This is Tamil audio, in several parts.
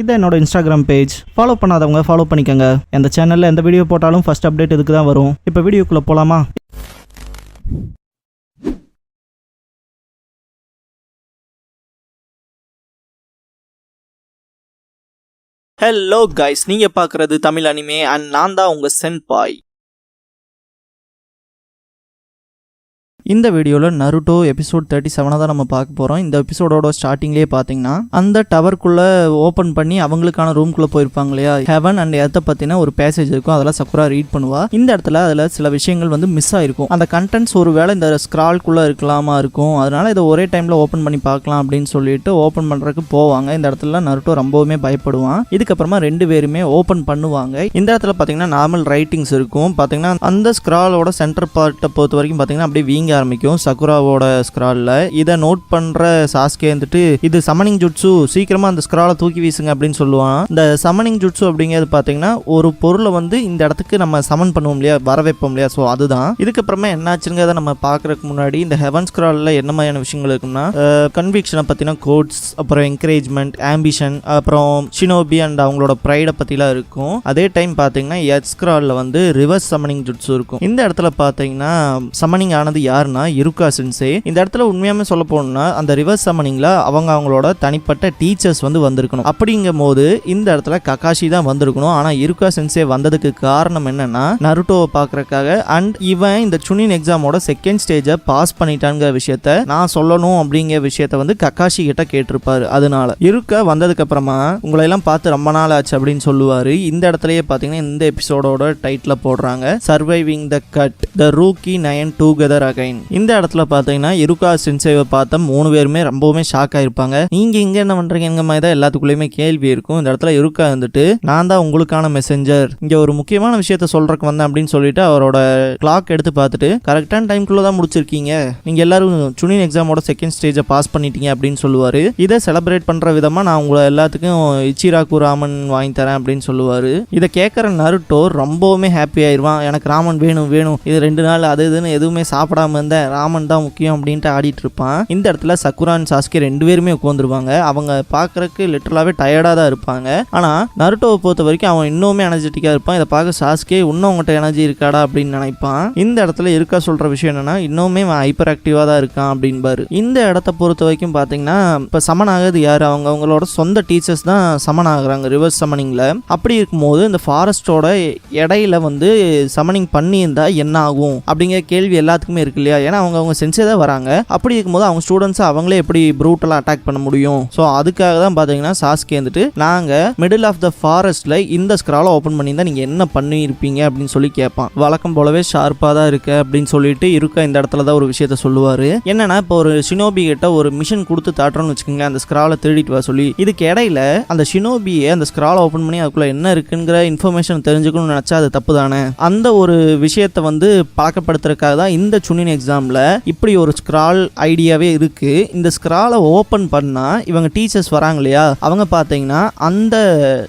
இதை என்னோட இன்ஸ்டாகிராம் பேஜ். ஃபாலோ பண்ணாதவங்க ஃபாலோ பண்ணிக்கோங்க. இந்த சேனலில் எந்த வீடியோ போட்டாலும் ஃபர்ஸ்ட் அப்டேட் இதுக்கு தான் வரும். இப்போ வீடியோக்குள்ளே போகலாமா? ஹலோ கைஸ், நீங்கள் பார்க்குறது தமிழ் அனிமே அண்ட் நான் தான் உங்கள் சென்பாய். இந்த வீடியோவில் நருட்டோ எபிசோட் 37 தான் நம்ம பார்க்க போகிறோம். இந்த எபிசோடோட ஸ்டார்டிங்லேயே பார்த்தீங்கன்னா அந்த டவர்க்குள்ளே ஓப்பன் பண்ணி அவங்களுக்கான ரூம்குள்ளே போயிருப்பாங்க இல்லையா, ஹெவன் அண்ட் எர்த்தை பற்றின ஒரு பேசேஜ் இருக்கும். அதெல்லாம் சக்குரா ரீட் பண்ணுவா. இந்த இடத்துல அதில் சில விஷயங்கள் வந்து மிஸ் ஆயிருக்கும். அந்த கண்டென்ட்ஸ் ஒரு வேளை இந்த ஸ்க்ரால்குள்ளே இருக்கலாமா இருக்கும். அதனால இதை ஒரே டைமில் ஓப்பன் பண்ணி பார்க்கலாம் அப்படின்னு சொல்லிட்டு ஓப்பன் பண்ணுறதுக்கு போவாங்க. இந்த இடத்துல நருட்டோ ரொம்பவுமே பயப்படுவான். இதுக்கப்புறமா ரெண்டு பேருமே ஓப்பன் பண்ணுவாங்க. இந்த இடத்துல பார்த்தீங்கன்னா நார்மல் ரைட்டிங்ஸ் இருக்கும். பார்த்தீங்கன்னா அந்த ஸ்க்ராலோட சென்டர் பார்ட்டை பொறுத்த வரைக்கும் பார்த்தீங்கன்னா அப்படியே வீங்க ஆரம்பிக்கும் சக்குராவோட ஸ்க்ரால்ல. இதை நோட் பண்ற சாஸ்கே வந்துட்டு இது சமனிங் ஜுட்சு, சீக்கிரமா அந்த ஸ்க்ராலை தூக்கி வீசுங்க அப்படின்னு சொல்லுவான். இந்த சமனிங் ஜுட்சு அப்படிங்கிறது பாத்தீங்கன்னா ஒரு பொருளை வந்து இந்த இடத்துக்கு நம்ம சமன் பண்ணுவோம் இல்லையா, வர வைப்போம் இல்லையா, ஸோ அதுதான். இதுக்கப்புறமா என்னாச்சுங்கிறத நம்ம பாக்குறதுக்கு முன்னாடி இந்த ஹெவன் ஸ்க்ரால்ல என்ன மாதிரியான விஷயங்கள் இருக்குன்னா கன்விக்ஷனை பத்தின கோட்ஸ், அப்புறம் என்கரேஜ்மெண்ட், ஆம்பிஷன், அப்புறம் ஷினோபி அண்ட் அவங்களோட ப்ரைடை பத்திலாம் இருக்கும். அதே டைம் பாத்தீங்கன்னா எர்த் ஸ்க்ரால்ல வந்து ரிவர்ஸ் சமனிங் ஜுட்சு இருக்கும். இந்த இடத்துல பாத்தீங்கன்னா சமனிங் ஆனது யாருன்னா யிருகா சென்சே. இந்த இடத்துல உண்மையாமே சொல்ல போனா அந்த ரிவர்ஸ் சமனிங்ல அவங்களோட தனிப்பட்ட டீச்சர்ஸ் வந்து வந்திருக்கணும். அப்படிங்கும் போது இந்த இடத்துல ககாஷி தான் வந்திருக்கணும். ஆனா யிருகா சென்சே வந்ததுக்கு காரணம் என்னன்னா நருட்டோவை பாக்குறதுக்காக அண்ட் இவன் இந்த சுனின் எக்ஸாமோட செகண்ட் ஸ்டேஜை பாஸ் பண்ணிட்டாங்கிற விஷயத்த நான் சொல்லணும் அப்படிங்கிற விஷயத்த வந்து ககாஷி கிட்ட கேட்டிருப்பாரு. அதனால யிருகா வந்ததுக்கு அப்புறமா உங்களை எல்லாம் பார்த்து ரொம்ப நாள் ஆச்சு அப்படின்னு சொல்லுவாரு. இந்த இடத்துலயே பாத்தீங்கன்னா இந்த எபிசோடோட டைட்டில் போடுறாங்க, சர்வைவிங் த கட், த ரூக்கி நயன் டுகெதர் அகைன். இந்த இடத்துல பாத்தீங்கன்னா யிருகா சென்சேவை பார்த்த 3 பேருமே ரொம்பவுமே ஷாக் ஆயிருப்பாங்க. நீங்க இங்க என்ன பண்றீங்க எங்க மாதிரி தான் எல்லாத்துக்குள்ளயுமே கேள்வி இருக்கும். இந்த இடத்துல யிருகா வந்துட்டு நான் தான் உங்களுக்கான மெசஞ்சர், இங்க ஒரு முக்கியமான விஷயத்த சொல்றதுக்கு வந்தேன் அப்படின்னு சொல்லிட்டு அவரோட கிளாக் எடுத்து பார்த்துட்டு கரெக்டான டைம்குள்ள தான் முடிச்சிருக்கீங்க, நீங்க எல்லாரும் சுனின் எக்ஸாமோட செகண்ட் ஸ்டேஜை பாஸ் பண்ணிட்டீங்க அப்படின்னு சொல்லுவாரு. இதை செலிப்ரேட் பண்ற விதமா நான் உங்களை எல்லாத்துக்கும் இச்சிராக்கு ராமன் வாங்கி தரேன் அப்படின்னு சொல்லுவாரு. இதை கேட்கற நருட்டோ ரொம்பவுமே ஹாப்பி ஆயிருவான். எனக்கு ராமன் வேணும் வேணும், இது 2 நாள் அது இதுன்னு எதுவுமே சாப்பிடாம இருந்த ராமன் தான் முக்கியம் அப்படின்ட்டு ஆடிட்டு இருப்பான். இந்த இடத்துல சக்குரா அண்ட் சாஸ்கே 2 பேருமே உட்காந்துருவாங்க. அவங்க பாக்குறதுக்கு லிட்டரலாவே டயர்டா தான் இருப்பாங்க. ஆனா நருட்டோவை பொறுத்த வரைக்கும் அவன் இன்னுமே எனர்ஜெட்டிக்கா இருப்பான். இதை பார்க்க சாஸ்கே இன்னும் உங்கள்கிட்ட எனர்ஜி இருக்காடா அப்படின்னு நினைப்பான். இந்த இடத்துல இருக்கா சொல்ற விஷயம் என்னன்னா இன்னுமே ஹைப்பர் ஆக்டிவா தான் இருக்கான் அப்படின்பாரு. இந்த இடத்த பொறுத்த வரைக்கும் பாத்தீங்கன்னா இப்ப சமன் ஆகுது யாரு, அவங்களோட சொந்த டீச்சர்ஸ் தான் சமன் ஆகுறாங்க ரிவர்ஸ் சமனிங்ல. அப்படி இருக்கும்போது இந்த ஃபாரஸ்டோட இடையில வந்து சமனிங் பண்ணியிருந்தா என்ன ஆகும் அப்படிங்கிற கேள்வி எல்லாத்துக்குமே இருக்கு இல்லையா. ஏன்னா அவங்க சென்சே தான் வராங்க. அப்படி இருக்கும்போது அவங்க ஸ்டூடெண்ட்ஸ் அவங்களே எப்படி ப்ரூட்டலா அட்டாக் பண்ண முடியும். ஸோ அதுக்காக தான் பாத்தீங்கன்னா சாஸ்கே வந்துட்டு நாங்க மிடில் ஆஃப் த ஃபாரஸ்ட்ல இந்த ஸ்க்ராலை ஓப்பன் பண்ணியிருந்தா நீங்க என்ன பண்ணியிருப்பீங்க அப்படின்னு சொல்லி கேட்பான். வழக்கம் போலவே ஷார்ப்பா தான் இருக்கு அப்படின்னு சொல்லிட்டு இருக்க இந்த இடத்துல தான் ஒரு விஷயத்த சொல்லுவாரு. என்னன்னா இப்போ ஒரு ஷினோபி கிட்ட ஒரு மிஷன் கொடுத்து தாட்டுறோம்னு வச்சுக்கோங்க, அந்த ஸ்க்ராலை திருடிட்டு வர சொல்லி. இதுக்கு இடையில அந்த ஷினோபியை அந்த ஸ்க்ராலை ஓப்பன் பண்ணி அதுக்குள்ள என்ன இருக்குங்கிற இன்ஃபர்மேஷன் தெரிஞ்சுக்கணும்னு நினைச்சா அது தப்பு தானே. அந்த ஒரு விஷயத்தை வந்து பழக்கப்படுத்துறதுக்காக தான் இந்த சுனின் எக்ஸாம்ல இப்படி ஒரு ஸ்க்ரால் ஐடியாவே இருக்கு. இந்த ஸ்க்ராலை ஓபன் பண்ணா இவங்க டீச்சர்ஸ் வராங்க இல்லையா, அவங்க பாத்தீங்கன்னா அந்த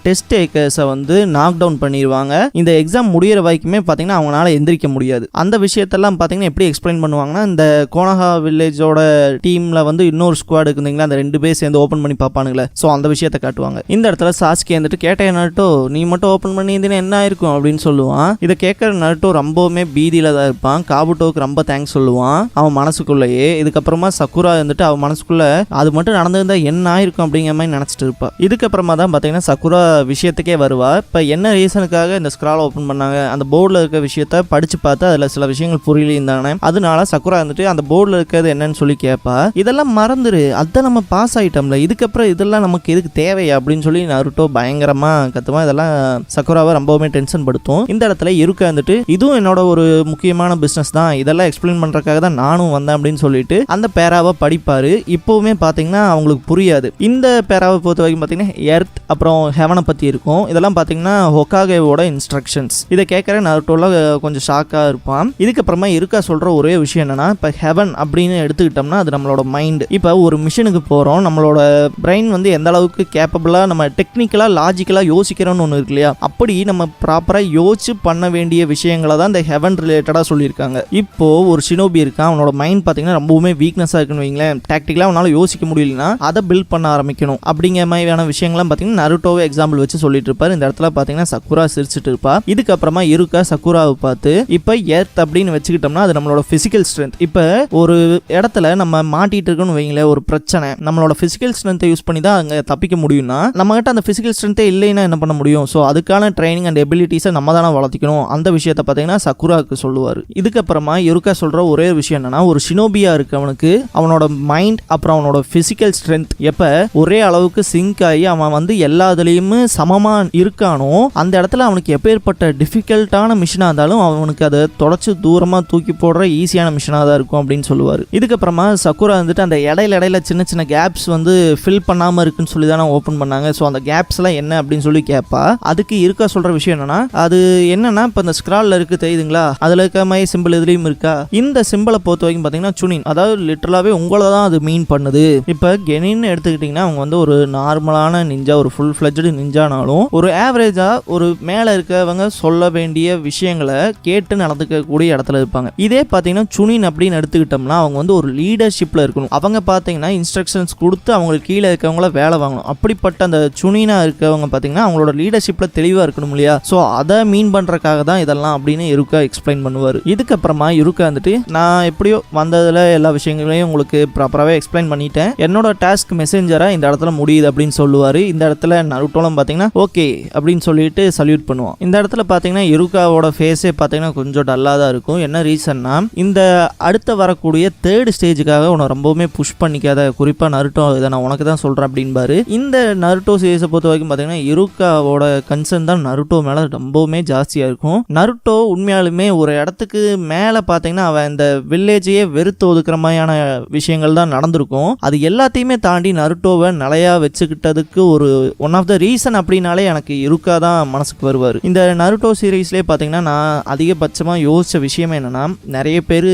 டெஸ்ட் டேக்கர்ஸை வந்து நாக் டவுன் பண்ணிடுவாங்க. இந்த எக்ஸாம் முடியிற வரைக்குமே பாத்தீங்கன்னா அவங்களால எந்திரிக்க முடியாது. அந்த விஷயத்தெல்லாம் பாத்தீங்கன்னா எப்படி எக்ஸ்பிளைன் பண்ணுவாங்கன்னா இந்த கோனஹா வில்லேஜோட டீம்ல வந்து இன்னொரு ஸ்குவாட் இருக்குங்களா, அந்த 2 பேர் சேர்ந்து ஓபன் பண்ணி பார்ப்பானுங்களே, ஸோ அந்த விஷயத்தை காட்டுவாங்க. இந்த இடத்துல சாஸ்கே வந்துட்டு கேட்டேன் நருட்டோ, நீ மட்டும் ஓபன் பண்ணி என்ன ஆயிருக்கும் அப்படின்னு சொல்லுவான். இதை கேட்கற நருட்டோ ரொம்பவுமே பீதியில தான் இருப்பான். காபுட்டோவுக்கு ரொம்ப தேங்க்ஸ் சொல்லுவான் அவன் மனசுக்குள்ளேயே. இதுக்கப்புறமா சக்குரா வந்துட்டு அவன் மனசுக்குள்ள அது மட்டும் நடந்திருந்தா என்ன ஆயிருக்கும் அப்படிங்கிற மாதிரி நினைச்சிட்டு இருப்பா. இதுக்கப்புறமா தான் பாத்தீங்கன்னா சக்குரா விஷயத்துக்கே வருவா. இப்ப என்ன ரீசனுக்காக இந்த ஸ்க்ரால் ஓபன் பண்ணாங்க, அந்த போர்டில் இருக்க விஷயத்த படிச்சு பார்த்து அதுல சில விஷயங்கள் புரியலைந்தானே, அதனால சக்குரா வந்துட்டு அந்த போர்டில் இருக்கிறது என்னன்னு சொல்லி கேட்பா. இதெல்லாம் மறந்துரு, அதான் நம்ம பாஸ் ஆயிட்டோம்ல, இதுக்கப்புறம் இதெல்லாம் நமக்கு எதுக்கு தேவையா அப்படின்னு சொல்லி நருட்டோ பயங்கரமா கத்துவான். இதெல்லாம் சக்குராவை ரொம்பவுமே டென்ஷன் படுத்தும். இந்த இடத்துல யிருகா வந்துட்டு இதுவும் என்னோட ஒரு முக்கியமான பிசினஸ் தான், இதெல்லாம் எக்ஸ்பிளைன் பண்றதுக்காக தான் நானும் வந்தேன் அப்படின்னு சொல்லிட்டு அந்த பேராவை படிப்பாரு. இப்போவுமே பாத்தீங்கன்னா அவங்களுக்கு புரியாது. இந்த பேராவை பொறுத்த வரைக்கும் பாத்தீங்கன்னா எர்த் அப்புறம் ஹெவனை பத்தி இருக்கும். இதெல்லாம் பாத்தீங்கன்னா ஹொகாகேவோட இன்ஸ்ட்ரக்ஷன்ஸ். இதை கேட்கற நருட்டோல கொஞ்சம் ஷாக்கா இருப்பான். இதுக்கப்புறமா இருக்கா சொல்ற ஒரே விஷயம் என்னன்னா, இப்ப ஹெவன் அப்படின்னு எடுத்துக்கிட்டோம்னா அது நம்மளோட மைண்ட். இப்ப ஒரு மிஷனுக்கு போறோம், நம்மளோட பிரெயின் வந்து எந்த அளவுக்கு கேப்பபிளா நம்ம டெக்னிக்கலா லாஜிக்கலா யோசிக்கிறோம்னு ஒன்று இருக்கு இல்லையா, அப்படி நம்ம ப்ராப்பரா யோசிச்சு பண்ண வேண்டிய விஷயங்களை தான் இந்த ஹெவன் ரிலேட்டடா சொல்லியிருக்காங்க. இப்போ ஒரு ஷினோபி இருக்கான், அவனோட மைண்ட் பார்த்தீங்கன்னா ரொம்பவுமே வீக்னஸாக இருக்குன்னு வைங்களேன், டாக்டிக்கலாக அவனால யோசிக்க முடியலன்னா அதை பில்ட் பண்ண ஆரம்பிக்கணும் அப்படிங்கிற மாதிரியான விஷயங்கள்லாம் பார்த்தீங்கன்னா நருட்டோவை எக்ஸாம்பிள் வச்சு சொல்லிட்டு இருப்பாரு. இந்த இடத்துல பார்த்தீங்கன்னா சக்குரா சிரிச்சுட்டு இருப்பா. இதுக்கப்புறமா இருக்கா சக்குராவை பார்த்து இப்போ எர்த் அப்படின்னு வச்சுக்கிட்டோம்னா அது நம்மளோட பிசிக்கல் ஸ்ட்ரென்த். இப்போ ஒரு இடத்துல நம்ம மாட்டிட்டு இருக்கோம்னு வைங்களேன், ஒரு பிரச்சனை, நம்மளோட பிசிக்கல் ஸ்ட்ரென்த்தை யூஸ் பண்ணி தான் அங்கே தப்பிக்க முடியும்னா நம்ம கிட்ட அந்த பிசிக்கல் ஸ்ட்ரென்த்தே இல்லைன்னா என்ன பண்ண முடியும்? ஸோ அதுக்கான ட்ரைனிங் அண்ட் எபிலிட்டிஸை நம்ம தானே வளர்த்திக்கணும். அந்த விஷயத்தை பார்த்தீங்கன்னா சக்குராவுக்கு சொல்லுவார். இதுக்கப்புறமா இருக்கா சொல்ற ஒரே விஷயம் என்னன்னா, ஒரு ஷினோபியா இருக்கவனுக்கு அவனோட மைண்ட் அப்புறம் அவனோட பிசிக்கல் ஸ்ட்ரென்த் எப்ப ஒரே அளவுக்கு சிங்க் ஆகி அவன் வந்து எல்லா இதுலயுமே சமமா இருக்கானோ அந்த இடத்துல அவனுக்கு எப்பேற்பட்ட டிஃபிகல்ட்டான மிஷினா இருந்தாலும் அவனுக்கு அதை தொடச்சு தூரமா தூக்கி போடுற ஈஸியான மிஷினா தான் இருக்கும் அப்படின்னு சொல்லுவார். இதுக்கப்புறமா சக்குரா வந்துட்டு அந்த இடையில சின்ன சின்ன கேப்ஸ் வந்து ஃபில் பண்ணாம இருக்குன்னு சொல்லி தான் ஓப்பன் பண்ணாங்க. ஸோ அந்த கேப்ஸ் எல்லாம் என்ன அப்படின்னு சொல்லி கேட்பா. அதுக்கு இருக்கா சொல்ற விஷயம் என்னன்னா, அது என்னன்னா இப்போ இந்த ஸ்க்ரால்ல இருக்கு தெரியுதுங்களா, அதுல இருக்க மாதிரி சிம்பிள் இதுலயும் இருக்கா, இந்த சிம்பிளை பொறுத்த வரைக்கும் பாத்தீங்கன்னா சுனின், அதாவது லிட்டரலாவே உங்களை தான் அது மீன் பண்ணுது. இப்போ கெனின்னு எடுத்துக்கிட்டீங்கன்னா அவங்க வந்து ஒரு நார்மலான நிஞ்சா, ஒரு ஃபுல் ஃபிளட்ஜ்டு நிஞ்சானாலும் ஒரு ஆவரேஜா ஒரு மேல இருக்கவங்க சொல்ல வேண்டிய விஷயங்களை கேட்டு நடந்துக்க கூடிய இடத்துல இருப்பாங்க. இதே பாத்தீங்கன்னா சுனின் அப்படின்னு எடுத்துக்கிட்டோம்னா அவங்க வந்து ஒரு லீடர்ஷிப்ல இருக்கணும். அவங்க பாத்தீங்கன்னா இன்ஸ்ட்ரக்ஷன்ஸ் கொடுத்து அவங்களுக்கு கீழே இருக்கவங்கள வேலை வாங்கணும். அப்படிப்பட்ட அந்த சுனினா இருக்கவங்க பாத்தீங்கன்னா அவங்களோட லீடர்ஷிப்ல தெளிவா இருக்கணும் இல்லையா. ஸோ அதை மீன் பண்றதுக்காக தான் இதெல்லாம் அப்படின்னு இருக்கா எக்ஸ்பிளைன் பண்ணுவார். இதுக்கப்புறமா இருக்கா வந்துட்டு நான் எப்படியோ வந்ததுல எல்லா விஷயங்களையும் உங்களுக்கு ப்ராப்பராகவே எக்ஸ்பிளைன் பண்ணிட்டேன், என்னோட டாஸ்க் மெசேஞ்சரா இந்த இடத்துல முடியுது அப்படின்னு சொல்லுவாரு. இந்த இடத்துல நருட்டோலாம் பாத்தீங்கன்னா ஓகே அப்படின்னு சொல்லிட்டு சல்யூட் பண்ணுவான். இந்த இடத்துல பாத்தீங்கன்னா இருக்காவோட ஃபேஸே பாத்தீங்கன்னா கொஞ்சம் டல்லா தான் இருக்கும். என்ன ரீசன்னா, இந்த அடுத்த வரக்கூடிய தேர்ட் ஸ்டேஜுக்காக உன்னை ரொம்பவுமே புஷ் பண்ணிக்காத, குறிப்பா நருட்டோ இதை நான் உனக்கு தான் சொல்றேன் அப்படின்பாரு. இந்த நருட்டோ சீரிஸை பொறுத்த வரைக்கும் பாத்தீங்கன்னா இருக்காவோட கன்சர்ன் தான் நருட்டோ மேல ரொம்பவுமே ஜாஸ்தியா இருக்கும். நருட்டோ உண்மையாலுமே ஒரு இடத்துக்கு மேல பாத்தீங்கன்னா அவன் இந்த வில்லேஜையே வெறுத்து ஒதுக்குற மாதிரியான விஷயங்கள் தான் நடந்திருக்கும். அது எல்லாத்தையுமே தாண்டி நருட்டோவை நிலையா வச்சுக்கிட்டதுக்கு ஒரு ஒன் ஆஃப் த ரீசன் அப்படின்னாலே எனக்கு இருக்கா தான் மனசுக்கு வருவார். இந்த நருட்டோ சீரீஸ்லேயே பார்த்தீங்கன்னா நான் அதிகபட்சமாக யோசிச்ச விஷயம் என்னன்னா, நிறைய பேர்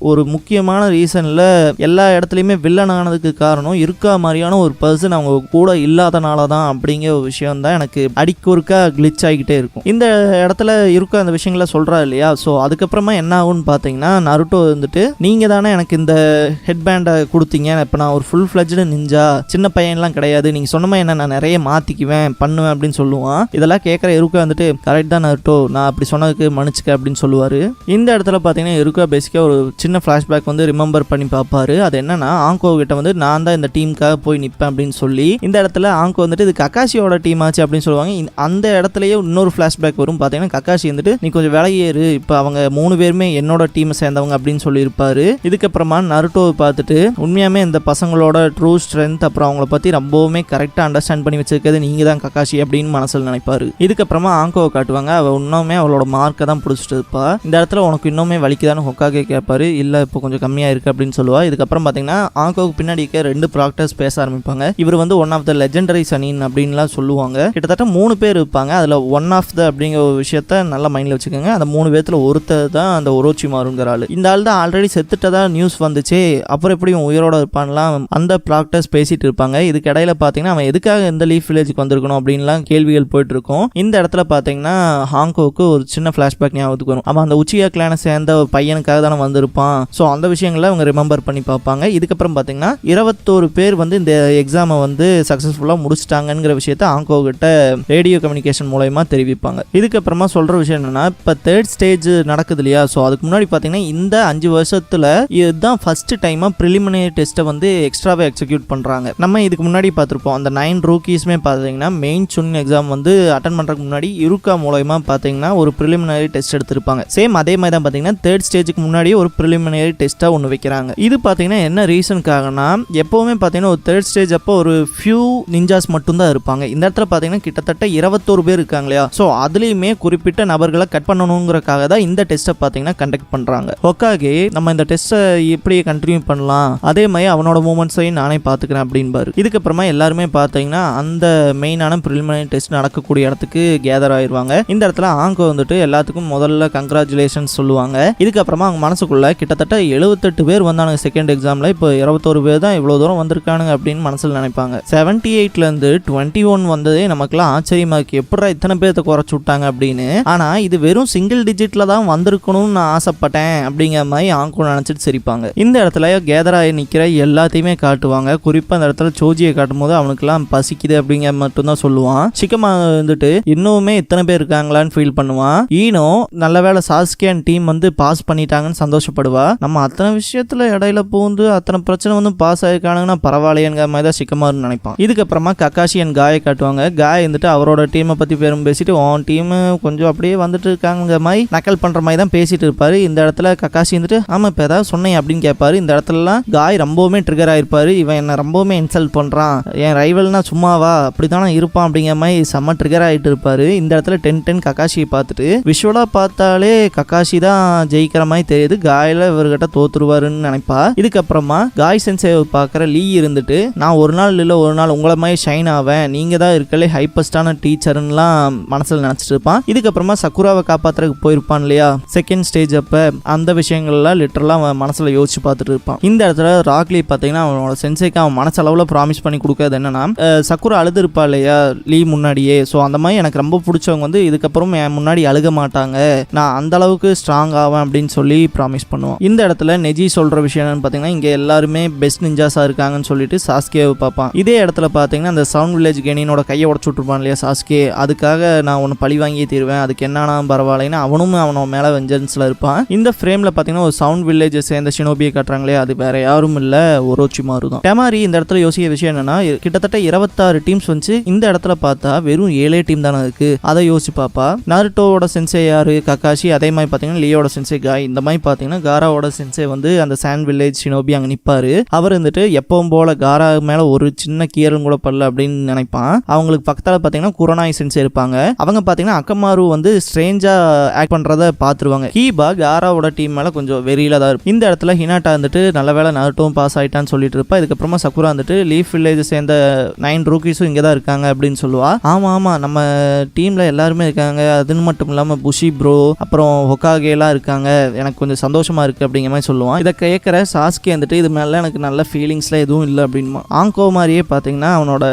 ஒரு முக்கியமான ரீசனில் எல்லா இடத்துலையுமே வில்லன் ஆனதுக்கு காரணம் இருக்கா மாதிரியான ஒரு பர்சன் அவங்க கூட இல்லாதனால தான் அப்படிங்கிற ஒரு விஷயம் தான் எனக்கு அடிக்கொருக்கா கிளிச் ஆகிக்கிட்டே இருக்கும். இந்த இடத்துல இருக்கா அந்த விஷயங்களை சொல்கிறா இல்லையா. ஸோ அதுக்கப்புறமா என்ன ஆகும்னு பார்த்தீங்கன்னா, நருட்டோ வந்துட்டு நீங்கள் தானே எனக்கு இந்த ஹெட் பேண்டை கொடுத்தீங்க, இப்போ நான் ஒரு ஃபுல் ஃபிளட்ஜ்டு நிஞ்சா, சின்ன பையன்லாம் கிடையாது, நீங்கள் சொன்ன மாதிரி என்ன நான் நிறைய மாற்றிக்குவேன் பண்ணுவேன் அப்படின்னு சொல்லுவான். இதெல்லாம் கேட்குற இருக்கா வந்துட்டு கரெக்ட் தான் நருட்டோ, நான் அப்படி சொன்னதுக்கு மன்னிச்சுக்க அப்படின்னு சொல்லுவார். இந்த இடத்துல பார்த்தீங்கன்னா இருக்கா பேசிக்காக ஒரு சின்ன ஃப்ளாஷ்பேக் வந்து ரிமெம்பர் பண்ணி பார்ப்பாரு. அது என்னன்னா, ஆங்கோ கிட்ட வந்து நான் தான் இந்த டீமுக்காக போய் நிற்பேன் அப்படின்னு சொல்லி இந்த இடத்துல ஆங்கோ வந்துட்டு இது கக்காஷியோட டீம் ஆச்சு அப்படின்னு சொல்லுவாங்க. அந்த இடத்துலயே இன்னொரு ஃப்ளாஷ்பேக் வரும். பார்த்தீங்கன்னா கக்காஷி வந்துட்டு நீ கொஞ்சம் விலையேறு, இப்போ அவங்க 3 பேருமே என்னோட டீமை சேர்ந்தவங்க அப்படின்னு சொல்லியிருப்பாரு. இதுக்கப்புறமா நருட்டோவை பார்த்துட்டு உண்மையாமே இந்த பசங்களோட ட்ரூ ஸ்ட்ரென்த் அப்புறம் அவங்கள பற்றி ரொம்பவுமே கரெக்டாக அண்டர்ஸ்டாண்ட் பண்ணி வச்சிருக்கிறது நீங்கள் தான் கக்காஷி அப்படின்னு மனசில் நினைப்பாரு. இதுக்கப்புறமா ஆங்கோவை காட்டுவாங்க. அவள் இன்னுமே அவளோட மார்க்கை தான் பிடிச்சிட்டு இருப்பா. இந்த இடத்துல உனக்கு இன்னுமே வலிக்குதான்னு ஹொக்காகே கேட்பாரு. இல்லை இப்போ கொஞ்சம் கம்மியாக இருக்குது அப்படின்னு சொல்லுவா. இதுக்கப்புறம் பார்த்தீங்கன்னா ஆங்கோவுக்கு பின்னாடி இருக்க 2 ப்ராக்டர்ஸ் பேச ஆரம்பிப்பாங்க. இவர் வந்து ஒன் ஆஃப் த லெஜெண்டரி சனின் அப்படின்லாம் சொல்லுவாங்க. கிட்டத்தட்ட 3 பேர் இருப்பாங்க. அதில் ஒன் ஆஃப் த அப்படிங்கிற ஒரு விஷயத்த நல்லா மைண்டில் வச்சுக்கோங்க. அந்த 3 பேர்த்துல ஒருத்தர் தான் அந்த ஒரோச்சிமாருங்கிற ஆள். இந்த ஆள் தான் ஆல்ரெடி செத்துட்டதா நியூஸ் வந்துச்சு, அப்புறம் எப்படி உயிரோட இருப்பான்லாம் அந்த ப்ராக்டர்ஸ் பேசிட்டு இருப்பாங்க. இதுக்கு இடையில பார்த்தீங்கன்னா அவன் எதுக்காக இந்த லீஃப் வில்லேஜுக்கு வந்திருக்கணும் அப்படின்லாம் கேள்விகள் போயிட்டு இருக்கும். இந்த இடத்துல பார்த்தீங்கன்னா ஹாங்கோவுக்கு ஒரு சின்ன ஃபிளாஷ்பேக் ஞாபகத்துக்கு வரும். அவன் அந்த உச்சியா கிளானை சேர்ந்த ஒரு பையனுக்காக தானே வந்திருப்பான். ஸோ அந்த விஷயங்களை அவங்க ரிமெம்பர் பண்ணி பார்ப்பாங்க. இதுக்கப்புறம் பார்த்தீங்கன்னா 21 பேர் வந்து இந்த எக்ஸாமை வந்து சக்ஸஸ்ஃபுல்லாக முடிச்சிட்டாங்கிற விஷயத்த ஹாங்கோ கிட்ட ரேடியோ கம்யூனிகேஷன் மூலமா தெரிவிப்பாங்க. இதுக்கப்புறமா சொல்ற விஷயம் என்னன்னா, இப்போ தேர்ட் ஸ்டேஜ் நடக்குது இல்லையா. ஸோ அதுக்கு முன்னாடி பார்த்தீங்கன்னா இந்த 5 வருஷத்துல இதுதான் ஃபர்ஸ்ட் டைமா ப்ரிலிமினரி டெஸ்ட்டை வந்து எக்ஸ்ட்ராவே எக்ஸிக்யூட் பண்றாங்க. நம்ம இதுக்கு முன்னாடி பார்த்துருப்போம். அந்த 9 ரூக்கீஸ்மே பார்த்தீங்கன்னா மெயின் சுன் எக்ஸாம் வந்து அட்டன் பண்றதுக்கு முன்னாடி இருக்கா மூலமா பார்த்தீங்கன்னா ஒரு ப்ரிலிமினரி டெஸ்ட் எடுத்திருப்பாங்க. சேம் அதே மாதிரி தான் பார்த்தீங்கன்னா தேர்ட் ஸ்டேஜுக்கு முன்னாடியே ஒரு ப்ரிலிமினரி டெஸ்ட்டா ஒன்று வைக்கிறாங்க. இது பார்த்தீங்கன்னா என்ன ரீசனுக்காகனா, எப்பவுமே பார்த்தீங்கன்னா ஒரு தேர்ட் ஸ்டேஜ் அப்போ ஒரு ஃபியூ நிஞ்சாஸ் மட்டும்தான் இருப்பாங்க. இந்த இடத்துல பார்த்தீங்கன்னா கிட்டத்தட்ட 21 பேர் இருக்காங்க இல்லையா. ஸோ அதுலேயுமே குறிப்பிட்ட நபர்களை கட் பண்ணணுங்கிறக்காக தான் இந்த டெஸ்ட்டை பார்த்தீங்கன்னா கண்டக்ட் பண்ணுறாங்க. ஹொக்காகே நம்ம இந்த டெஸ்ட்டை எப்படி கண்டினியூ பண்ணலாம், அதே மாதிரி அவனோட மூமெண்ட்ஸையும் நானே பார்த்துக்கிறேன் அப்படின்பாரு. இதுக்கப்புறமா எல்லாருமே பார்த்தீங்கன்னா அந்த மெயினான ப்ரிலிமினரி டெஸ்ட் நடக்கக்கூடிய இடத்துக்கு கேதர் ஆயிடுவாங்க. இந்த இடத்துல ஆங்கோ வந்துட்டு எல்லாத்துக்கும் முதல்ல கங்க்ராச்சுலேஷன்ஸ் சொல்லுவாங்க. இதுக்கப்புறமா அவங்க மனசுக்குள்ள கிட்டத்தட்ட 78 பேர் வந்தானுங்க செகண்ட் எக்ஸாமில், இப்போ 21 பேர் தான் இவ்வளோ தூரம் வந்திருக்கானுங்க அப்படின்னு மனசில் நினைப்பாங்க. 78லேருந்து 21 வந்ததே நமக்குலாம் ஆச்சரியமா இருக்கு, எப்படா இத்தனை பேர்த்த குறைச்சு விட்டாங்க அப்படின்னு. ஆனா இது வெறும் சிங்கிள் டிஜிட்ல தான் வந்திருக்கணும்னு நான் ஆசைப்பட்டேன் அப்படிங்கிற மாதிரி ஆங்கோ நினைச்சிட்டு சிரிப்பாங்க. இந்த இடத்துல கேதராகி நிக்கிற எல்லாத்தையுமே காட்டுவாங்க. குறிப்பா அந்த இடத்துல சோஜியை காட்டும் போது அவனுக்குலாம் பசிக்குது அப்படிங்கிற மட்டும்தான் சொல்லுவான். சிக்கமா வந்துட்டு இன்னுமே இத்தனை பேர் இருக்காங்களான்னு ஃபீல் பண்ணுவான். ஈனோ நல்ல வேளை சாஸ்கே அண்ட் டீம் வந்து பாஸ் பண்ணிட்டாங்கன்னு சந்தோஷப்படுவா. நம்ம அத்தனை விஷயத்துல இடையில பூந்து அத்தனை பிரச்சனை வந்து பாஸ் ஆயிருக்கானுங்கன்னா பரவாயில்லையங்கிற மாதிரி தான் சிக்கமாருன்னு நினைப்பான். இதுக்கப்புறமா கக்காஷி அண்ட் காயை காட்டுவாங்க. காய் வந்துட்டு அவரோட டீமை பத்தி பேரும் பேசிட்டு உன் டீம் கொஞ்சம் அப்படியே வந்துட்டு இருக்காங்க மாதிரி நக்கல் பண்ற மாதிரி தான் பேசிட்டு இருப்பாரு. இந்த இடத்துல கக்காஷி வந்துட்டு ஆமா இப்ப ஏதாவது சொன்னேன் அப்படின்னு கேட்பாரு. இந்த இடத்துலலாம் காய் ரொம்பவுமே ட்ரிகர் ஆயிருப்பாரு. இவன் என்ன ரொம்பவுமே இன்சல்ட் பண்றான், என் ரைவல்னா சும்மாவா அப்படித்தானே இருப்பான் அப்படிங்கிற மாதிரி செம்ம ட்ரிகர் ஆகிட்டு இருப்பாரு. இந்த இடத்துல 10-10 கக்காஷியை பார்த்துட்டு விஷுவலா பார்த்தாலே கக்காஷி தான் ஜெயிக்கிற மாதிரி தெரியுது. காயில இவர்கிட்ட தோத்துருவாருன்னு நினைப்பா. இதுக்கப்புறமா காய் சென்சேவை பார்க்குற லீ இருந்துட்டு நான் ஒரு நாள் இல்லை ஒரு நாள் உங்களை மாதிரி ஷைன் ஆவேன், நீங்க தான் இருக்கலே ஹைப்பஸ்டான டீச்சர்லாம் மனசில் நினைச்சிட்டு இருப்பான். இதுக்கப்புறமா சக்குராவை காப்பாத்துறதுக்கு போயிருப்பான் இல்லையா செகண்ட் ஸ்டேஜ், அப்ப அந்த விஷயங்கள்லாம் லிட்டரலா அவன் மனசுல யோசிச்சு பார்த்துட்டு இருப்பான். இந்த இடத்துல ராக்லி பார்த்தீங்கன்னா அவனோட சென்சேக்கு அவன் மனசளவுல ப்ராமிஸ் பண்ணி கொடுக்காது என்னன்னா சக்குரா அழுது இருப்பா இல்லையா லீ முன்னாடியே. ஸோ அந்த மாதிரி எனக்கு ரொம்ப பிடிச்சவங்க வந்து இதுக்கப்புறம் என் முன்னாடி அழுக மாட்டாங்க, நான் அந்த அளவுக்கு ஸ்ட்ராங் ஆவேன் அப்படின்னு சொல்லி ப்ராமிஸ் பண்ணுவான். இந்த இடத்துல நெஜி சொல்ற விஷயம் என்னன்னு பார்த்தீங்கன்னா இங்க எல்லாருமே பெஸ்ட் நிஞ்சாஸா இருக்காங்கன்னு சொல்லிட்டு சாஸ்கேவை பார்ப்பான். இதே இடத்துல பார்த்தீங்கன்னா அந்த சவுண்ட் வில்லேஜ் கெனினோட கையை உடச்சு விட்டுருப்பான் இல்லையா சாஸ்கே, அதுக்காக நான் ஒன்று பழி வாங்கியே தீருவேன், அதுக்கு என்னன்னா பரவாயில்லைன்னா அவனும் அவனோட மேல வெஞ்சன்ஸ்ல இருப்பான். இந்த ஃப்ரேம்ல பார்த்தீங்கன்னா ஒரு சவுண்ட் வில்லேஜ் சேர்ந்த ஷினோபியை காட்டுறாங்களே அது வேற யாரும் இல்ல ஒரோச்சிமாரு தான். டெமாரி இந்த இடத்துல யோசிக்க விஷயம் என்னன்னா கிட்டத்தட்ட 26 டீம்ஸ் வந்து இந்த இடத்துல பார்த்தா வெறும் 7 டீம் தானே இருக்கு, அதை யோசிச்சு பாப்பா. நருட்டோவோட சென்சே யாரு கக்காஷி, அதே மாதிரி பார்த்தீங்கன்னா லியோட சென்சே காய், இந்த மாதிரி பார்த்தீங்கன்னா காராவோட சென்சே வந்து அந்த சாண்ட் வில்லேஜ் ஷினோபி அங்கே நிற்பாரு. அவர் வந்துட்டு எப்பவும் போல காரா மேல ஒரு சின்ன கீரலும் கூட படல அப்படின்னு நினைப்பான். அவங்களுக்கு பக்கத்தால பார்த்தீங்கன்னா குரோனாய் சென்சே இருப்பாங்க. அவங்க பார்த்தீங்கன்னா அக்கமாரு வந்து ஸ்ட்ரேஞ்சா ஆக்ட் பண்றத பார்த்துருவாங்க. ஹீபா காராவோட டீம் மேல கொஞ்சம் வெறியில தான் இருக்கும். இந்த இடத்துல ஹினாட்டா வந்துட்டு நல்ல வேளை நருட்டோவும் பாஸ் ஆயிட்டான்னு சொல்லிட்டு இருப்பா. இதுக்கப்புறமா சக்குரா வந்துட்டு லீஃப் வில்லேஜ் சேர்ந்த 9 ரூக்கீஸும் இங்கே தான் இருக்காங்க அப்படின்னு சொல்லுவா. ஆமா நம்ம டீம்ல எல்லாருமே இருக்காங்க, அதுன்னு மட்டும் இல்லாம புஷி ப்ரோ அப்புறம் ஹொகாகே எல்லாம் இருக்காங்க, எனக்கு கொஞ்சம் சந்தோஷமா இருக்கு அப்படிங்கிற மாதிரி சொல்லுவான். இதை கேட்கிற சாஸ்கே வந்துட்டு இது மேல எனக்கு நல்ல ஃபீலிங்ஸ்ல எதுவும் இல்லை அப்படின்மா. ஆங்கோ மாதிரியே பாத்தீங்கன்னா அவனோட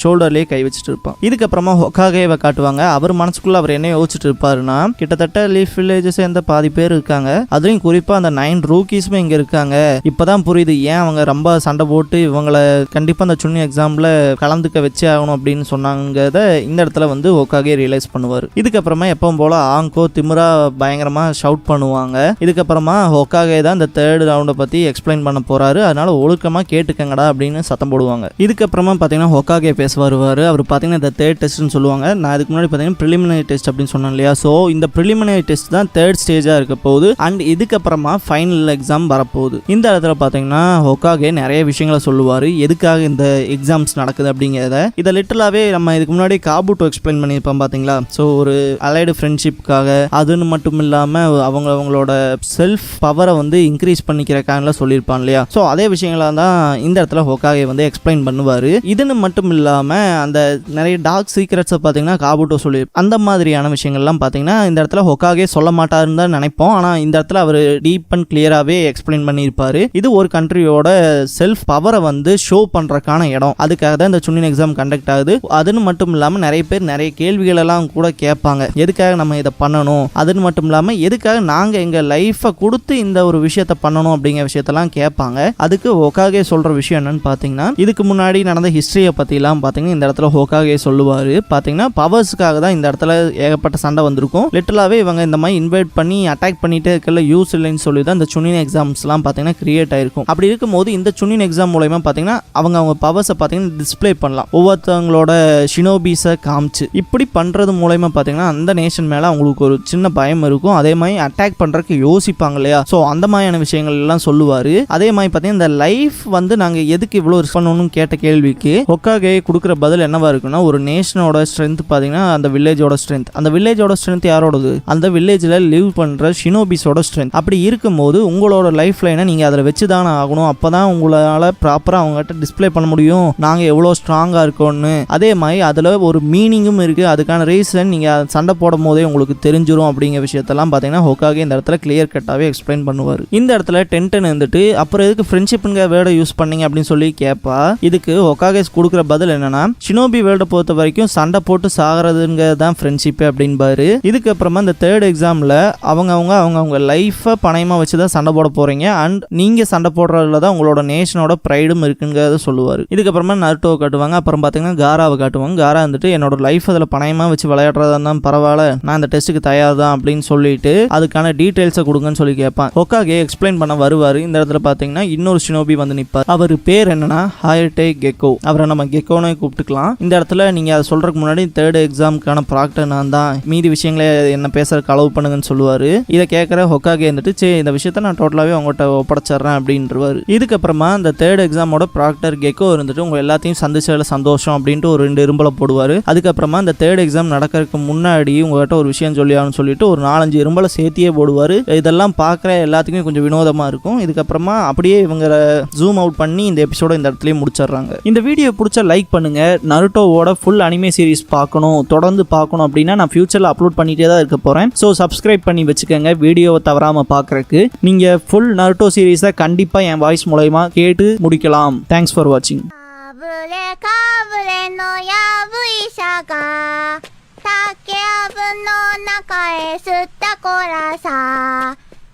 ஷோல்டர்லயே கை வச்சுட்டு இருப்பான். இதுக்கப்புறமா ஹொகாகேவை காட்டுவாங்க. அவர் மனசுக்குள்ள அவர் என்ன யோசிச்சுட்டு இருப்பாருன்னா கிட்டத்தட்ட லீஃப் வில்லேஜ் சேர்ந்த பாதி பேர் இருக்காங்க, அதுலயும் குறிப்பா அந்த 9 ரூக்கீஸுமே இங்க இருக்காங்க. இப்பதான் புரியுது ஏன் அவங்க ரொம்ப சண்டை போட்டு இவங்களை கண்டிப்பா அந்த சுன்னி எக்ஸாம்ல கலந்துக்க வச்சே ஆகணும் அப்படின்னு சொன்னாங்கத இந்த இடத்துல வந்து ஹொகாகே ரியலைஸ் பண்ணுவார். இதுக்கப்புறமா எப்பவும் போல ஆங்கோ திமுரா பயங்கரமா ஷவுட் பண்ணுவாங்க. இதுக்கப்புறமா ஹொகாகே தான் இந்த 3rd ரவுண்டை பத்தி எக்ஸ்பிளைன் பண்ண போறாரு, அதனால ஒழுக்கமா கேட்டுக்கங்கடா அப்படின்னு சத்தம் போடுவாங்க. இதுக்கப்புறமா பாத்தீங்கன்னா ஹொகாகே பேச வருவாரு. அவர் பாத்தீங்கன்னா இந்த 3rd டெஸ்ட்னு சொல்லுவாங்க. நான் இதுக்கு முன்னாடி பாத்தீங்கன்னா ப்ரிலிமினரி டெஸ்ட் அப்படின்னு சொன்னேன் இல்லையா, ஸோ இந்த ப்ரிலிமினரி டெஸ்ட் தான் 3rd ஸ்டேஜா இருக்க போகுது அண்ட் இதுக்கப்புறமா ஃபைனல் எக்ஸாம் வரப்போகுது. இந்த இடத்துல பாத்தீங்கன்னா ஹொகாகே நிறைய விஷயங்களை சொல்லுவாரு, எதுக்காக இந்த எக்ஸாம்ஸ் நடக்குது அப்படிங்கிறத. இதை லிட்டரலாவே நம்ம இதுக்கு முன்னாடி காபுட்டோ எக்ஸ்பிளைன் பண்ணியிருப்போம் பாத்தீங்களா. ஸோ ஒரு அலைடு ஃப்ரெண்ட்ஷிப்காக அதுன்னு மட்டும் இல்லாம அவங்களோட செல்ஃப் பவரை வந்து இன்க்ரீஸ் பண்ணிக்கிறக்கான சொல்லியிருப்பான் இல்லையா. ஸோ அதே விஷயங்களா தான் இந்த இடத்துல ஹொகாகே வந்து எக்ஸ்பிளைன் பண்ணுவாரு. இதுன்னு மட்டும் இல்லாம அந்த நிறைய டார்க் சீக்ரெட்ஸை பாத்தீங்கன்னா காபுட்டோ சொல்லி அந்த மாதிரியான விஷயங்கள்லாம் பாத்தீங்கன்னா இந்த இடத்துல ஹொகாகே சொல்ல மாட்டாருன்னு தான் நினைப்போம். ஆனா இந்த இடத்துல அவர் டீப் அண்ட் கிளியராகவே எக்ஸ்பிளைன் பண்ணியிருப்பாரு. இது ஒரு கண்ட்ரியோட செல்ஃப் பவரை வந்து ஷோ பண்றதுக்கான இடம், அதுக்காக தான் இந்த சுன்னின் எக்ஸாம் கண்டக்ட் ஆகுது. அதுன்னு மட்டும் இல்லாம நிறைய பேர் நிறைய கேள்விகள் எல்லாம் கூட கேட்பாங்க, எதுக்காக நம்ம இதை பண்ணணும், அதுன்னு மட்டும் இல்லாம எதுக்காக நாங்க எங்க லைஃபை கொடுத்து இந்த ஒரு விஷயத்த பண்ணணும் அப்படிங்கிற விஷயத்தெல்லாம் கேட்பாங்க. அதுக்கு ஹொகாகே சொல்ற விஷயம் என்னன்னு பாத்தீங்கன்னா இதுக்கு முன்னாடி நடந்த ஹிஸ்டரியை பத்தி எல்லாம் பாத்தீங்கன்னா இந்த இடத்துல ஹொகாகே சொல்லுவாரு. பாத்தீங்கன்னா பவர்ஸ்க்காக தான் இந்த இடத்துல ஏகப்பட்ட சண்டை வந்திருக்கும். லிட்டரலாவே இவங்க இந்த மாதிரி இன்வைட் பண்ணி அட்டாக் பண்ணிட்டே இருக்கல யூஸ் இல்லைன்னு சொல்லி தான் இந்த சுன்னின் எக்ஸாம்ஸ் எல்லாம் பாத்தீங்கன்னா கிரியேட் ஆயிருக்கும். அப்படி இருக்கும்போது இந்த சுன்னின் எக்ஸாம் மூலமா பாத்தீங்கன்னா அவங்க பவர்ஸை பாத்தீங்கன்னா டிஸ்பிளே பண்ணலாம், ஒவ்வொருத்தவங்களோட ஷினோபிஸை காமிச்சு. இப்படி பண்றது மூலமா பாத்தீங்கன்னா அந்த நேஷன் மேல அவங்களுக்கு ஒரு சின்ன பயம் இருக்கும், அதே மாதிரி அட்டாக் பண்றதுக்கு யோசிப்பாங்க இல்லையா. ஸோ அந்த மாதிரியான விஷயங்கள் எல்லாம் சொல்லுவாரு. அதே மாதிரி பாத்தீங்கன்னா இந்த லைஃப் வந்து நாங்க எதுக்கு இவ்வளவு ரிஸ்க் பண்ணணும்னு கேட்ட கேள்விக்கு ஹொகாகே கொடுக்குற பதில் என்னவா இருக்குன்னா ஒரு நேஷனோட ஸ்ட்ரென்த் பாத்தீங்கன்னா அந்த வில்லேஜோட ஸ்ட்ரென்த், அந்த வில்லேஜோட ஸ்ட்ரென்த் யாரோடது, அந்த வில்லேஜ்ல லிவ் பண்ற ஷினோபிஸோட ஸ்ட்ரென்த். அப்படி இருக்கும்போது உங்களோட லைஃப் லைனை நீங்க அதில் வச்சுதானே ஆகணும், அப்பதான் உங்களால ப்ராப்பரா அவங்ககிட்ட டிஸ்பிளே பண்ண முடியும் நாங்க எவ்வளவு ஸ்ட்ராங்கா இருக்கோம்னு. அதே மாதிரி அதுல ஒரு மீனிங்கும் இருக்கு, அதுக்கான ரீசன் நீங்க சண்டை போடும் போதே உங்களுக்கு தெரிஞ்சிரும் அப்படிங்கிற விஷயத்தெல்லாம் பாத்தீங்கன்னா ஹொகாகே இந்த இடத்துல கிளியர் கட்டாவே எக்ஸ்பிளைன் பண்ணுவார். இந்த இடத்துல 10-10 இருந்துட்டு அப்புறம் எதுக்கு ஃப்ரெண்ட்ஷிப்ங்கிற வேர்டை யூஸ் பண்ணீங்க அப்படின்னு சொல்லி கேட்பா. இதுக்கு ஹொகாகே கொடுக்குற பதில் என்னன்னா ஷினோபி வேர்ல்டை பொறுத்த வரைக்கும் சண்டை போட்டு சாகிறதுங்கிறது தான் ஃப்ரெண்ட்ஷிப் அப்படின்பாரு. இதுக்கப்புறமா இந்த 3rd எக்ஸாம்ல அவங்க லைஃப் லைஃபை பணயமாக வச்சு தான் சண்டை போட போகிறீங்க அண்ட் நீங்கள் சண்டை போடுறதுல தான் உங்களோட நேஷனோட ப்ரைடும் இருக்குங்கிறத சொல்லுவார். இதுக்கப்புறமா நருட்டோவை காட்டுவாங்க. அப்புறம் பார்த்தீங்கன்னா காராவை காட்டுவாங்க. காரா வந்துட்டு என்னோட லைஃப் அதில் பணயமாக வச்சு விளையாடுறதா தான் பரவாயில்ல, நான் இந்த டெஸ்ட்டுக்கு தயார் தான் அப்படின்னு சொல்லிட்டு அதுக்கான டீட்டெயில்ஸை கொடுங்கன்னு சொல்லி கேட்பான். ஹொக்காகே எக்ஸ்பிளைன் பண்ண வருவார். இந்த இடத்துல பார்த்தீங்கன்னா இன்னொரு ஷினோபி வந்து நிற்பார். அவர் பேர் என்னன்னா ஹாயட்டே கெக்கோ. அவரை நம்ம கெக்கோனே கூப்பிட்டுக்கலாம். இந்த இடத்துல நீங்கள் அதை சொல்கிறதுக்கு முன்னாடி தேர்ட் எக்ஸாமுக்கான ப்ராக்டர் நான் தான், மீதி விஷயங்களே என்ன பேசுறதுக்கு அலோவ் பண்ணுங்கன்னு சொல்லுவார். இதை கேட்குற ஹொக்காகே வந்துட்டு சரி இந்த விஷயத்த நான் டோட்டலாகவே அவங்கள்ட்ட ஒப்படைச்சிட்றேன் அப்படின்றவார். இதுக்கப்புறமா அந்த தேர்ட் எக்ஸாமோட ப்ராக்டர் கெக்கோ இருந்துட்டு உங்கள் எல்லாத்தையும் சந்திச்சதில் சந்தோஷம் அப்படின்ட்டு ஒரு 2 இரும்பலை போடுவார். அதுக்கப்புறமா அந்த தேர்ட் எக்ஸாம் நடக்கிறதுக்கு முன்னாடி உங்கள்கிட்ட ஒரு விஷயம் சொல்லியாகணும்னு சொல்லிட்டு ஒரு 4-5 இரும்பலை சேர்த்தியே போடுவார். இதெல்லாம் பார்க்குற எல்லாத்துக்குமே கொஞ்சம் வினோதமாக இருக்கும். இதுக்கப்புறமா அப்படியே இவங்க ஜூம் அவுட் பண்ணி இந்த எபிசோட இந்த இடத்துலயே முடிச்சிடுறாங்க. இந்த வீடியோ பிடிச்சா லைக் பண்ணுங்க. நருட்டோவோட ஃபுல் அனிமே சீரிஸ் பார்க்கணும், தொடர்ந்து பார்க்கணும் அப்படின்னா நான் ஃபியூச்சரில் அப்லோட் பண்ணிட்டே தான் இருக்க போகிறேன். ஸோ சப்ஸ்கிரைப் பண்ணி வச்சுக்கோங்க வீடியோவை தவறாமல் பார்க்குறக்கு. நீங்கள் ஃபுல் நருட்டோ சீரீஸை கண்டிப்பாக என் வாய்ஸ் மூலமா கேட்டு முடிக்கலாம். தேங்க்ஸ் ஃபார் வாட்சிங்.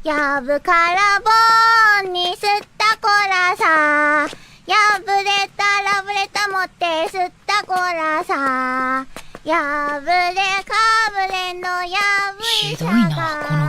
やぶからぼんに吸ったこらさ、破れたラブレタ持って吸ったこらさ、破れかぶれのやぶいさが